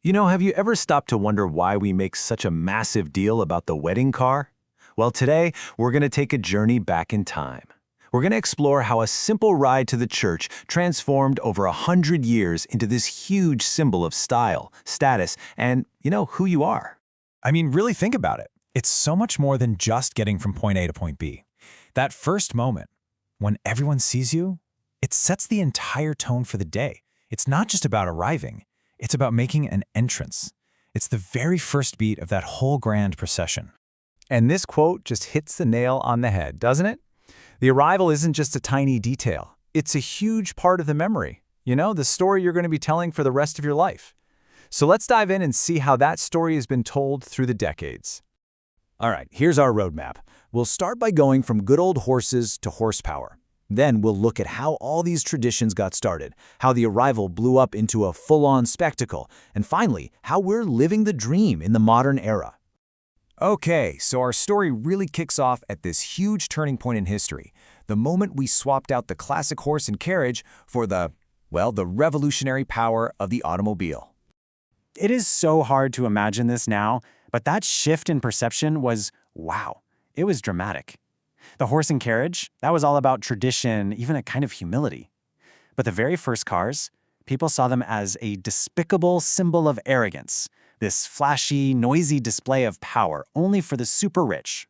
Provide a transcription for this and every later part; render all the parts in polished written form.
Have you ever stopped to wonder why we make such a massive deal about the wedding car? Well, today, we're going to take a journey back in time. We're going to explore how a simple ride to the church transformed over 100 years into this huge symbol of style, status, and, who you are. I mean, really think about it. It's so much more than just getting from point A to point B. That first moment, when everyone sees you, it sets the entire tone for the day. It's not just about arriving. It's about making an entrance. It's the very first beat of that whole grand procession. And this quote just hits the nail on the head, doesn't it? The arrival isn't just a tiny detail. It's a huge part of the memory. The story you're going to be telling for the rest of your life. So let's dive in and see how that story has been told through the decades. All right, here's our roadmap. We'll start by going from good old horses to horsepower. Then we'll look at how all these traditions got started, how the arrival blew up into a full-on spectacle, and finally, how we're living the dream in the modern era. Okay, so our story really kicks off at this huge turning point in history, the moment we swapped out the classic horse and carriage for the revolutionary power of the automobile. It is so hard to imagine this now, but that shift in perception was, wow, it was dramatic. The horse and carriage, that was all about tradition, even a kind of humility. But the very first cars, people saw them as a despicable symbol of arrogance, this flashy, noisy display of power only for the super rich.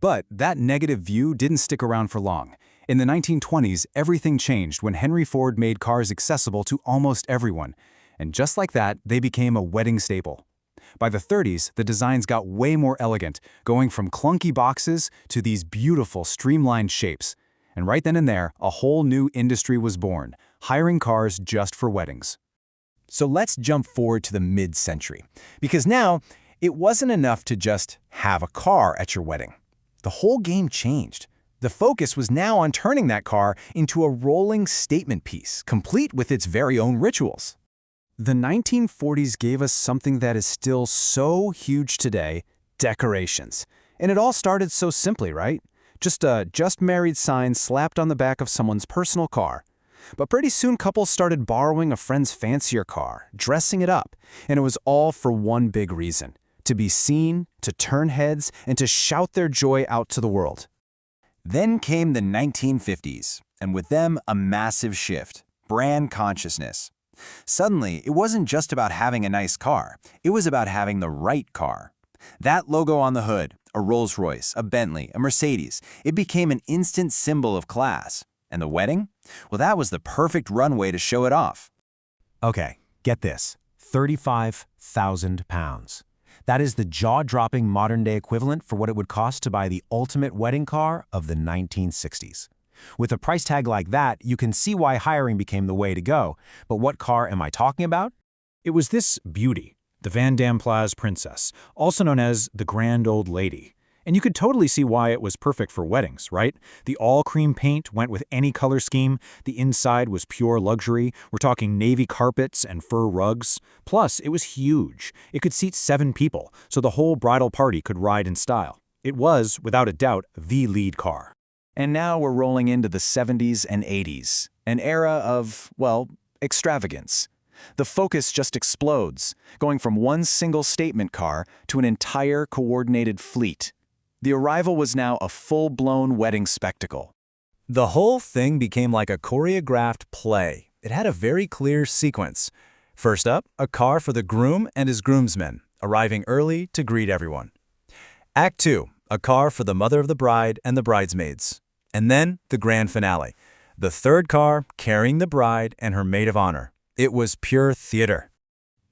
But that negative view didn't stick around for long. In the 1920s, everything changed when Henry Ford made cars accessible to almost everyone. And just like that, they became a wedding staple. By the 30s, the designs got way more elegant, going from clunky boxes to these beautiful, streamlined shapes. And right then and there, a whole new industry was born, hiring cars just for weddings. So let's jump forward to the mid-century, because now, it wasn't enough to just have a car at your wedding. The whole game changed. The focus was now on turning that car into a rolling statement piece, complete with its very own rituals. The 1940s gave us something that is still so huge today, decorations. And it all started so simply, right? Just a just married sign slapped on the back of someone's personal car. But pretty soon couples started borrowing a friend's fancier car, dressing it up. And it was all for one big reason: to be seen, to turn heads, and to shout their joy out to the world. Then came the 1950s, and with them a massive shift: brand consciousness. Suddenly, it wasn't just about having a nice car, it was about having the right car. That logo on the hood, a Rolls-Royce, a Bentley, a Mercedes, it became an instant symbol of class. And the wedding? Well, that was the perfect runway to show it off. Okay, get this, 35,000 pounds. That is the jaw-dropping modern-day equivalent for what it would cost to buy the ultimate wedding car of the 1960s. With a price tag like that, you can see why hiring became the way to go. But what car am I talking about? It was this beauty, the Van Dam Plaza Princess, also known as the Grand Old Lady. And you could totally see why it was perfect for weddings, right? The all-cream paint went with any color scheme. The inside was pure luxury. We're talking navy carpets and fur rugs. Plus, it was huge. It could seat 7 people, so the whole bridal party could ride in style. It was, without a doubt, the lead car. And now we're rolling into the 70s and 80s, an era of, extravagance. The focus just explodes, going from one single statement car to an entire coordinated fleet. The arrival was now a full-blown wedding spectacle. The whole thing became like a choreographed play. It had a very clear sequence. First up, a car for the groom and his groomsmen, arriving early to greet everyone. Act 2, a car for the mother of the bride and the bridesmaids. And then the grand finale, the third car carrying the bride and her maid of honor. It was pure theater.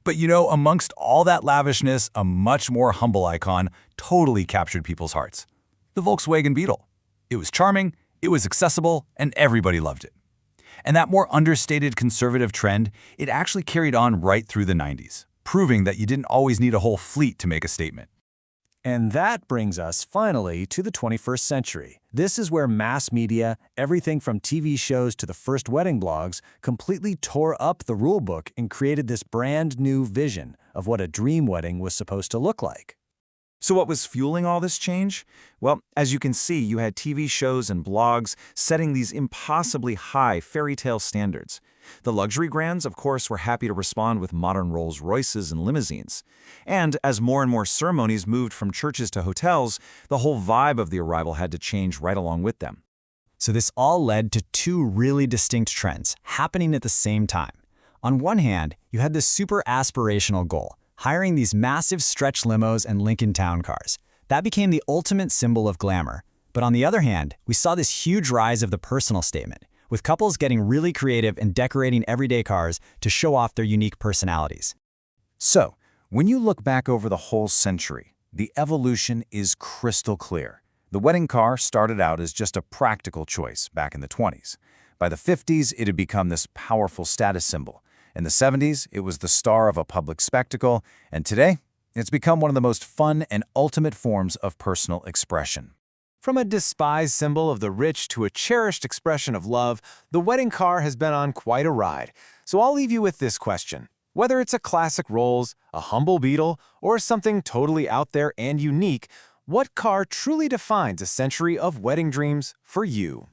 But amongst all that lavishness, a much more humble icon totally captured people's hearts: the Volkswagen Beetle. It was charming, it was accessible, and everybody loved it. And that more understated conservative trend, it actually carried on right through the 90s, proving that you didn't always need a whole fleet to make a statement. And that brings us finally to the 21st century. This is where mass media, everything from TV shows to the first wedding blogs, completely tore up the rulebook and created this brand new vision of what a dream wedding was supposed to look like. So what was fueling all this change? Well, as you can see, you had TV shows and blogs setting these impossibly high fairy tale standards. The luxury brands, of course, were happy to respond with modern Rolls-Royces and limousines. And as more and more ceremonies moved from churches to hotels, the whole vibe of the arrival had to change right along with them. So this all led to two really distinct trends happening at the same time. On one hand, you had this super aspirational goal, hiring these massive stretch limos and Lincoln Town cars. That became the ultimate symbol of glamour. But on the other hand, we saw this huge rise of the personal statement, with couples getting really creative and decorating everyday cars to show off their unique personalities. So, when you look back over the whole century, the evolution is crystal clear. The wedding car started out as just a practical choice back in the 20s. By the 50s, it had become this powerful status symbol. In the 70s, it was the star of a public spectacle, and today, it's become one of the most fun and ultimate forms of personal expression. From a despised symbol of the rich to a cherished expression of love, the wedding car has been on quite a ride. So I'll leave you with this question. Whether it's a classic Rolls, a humble Beetle, or something totally out there and unique, what car truly defines a century of wedding dreams for you?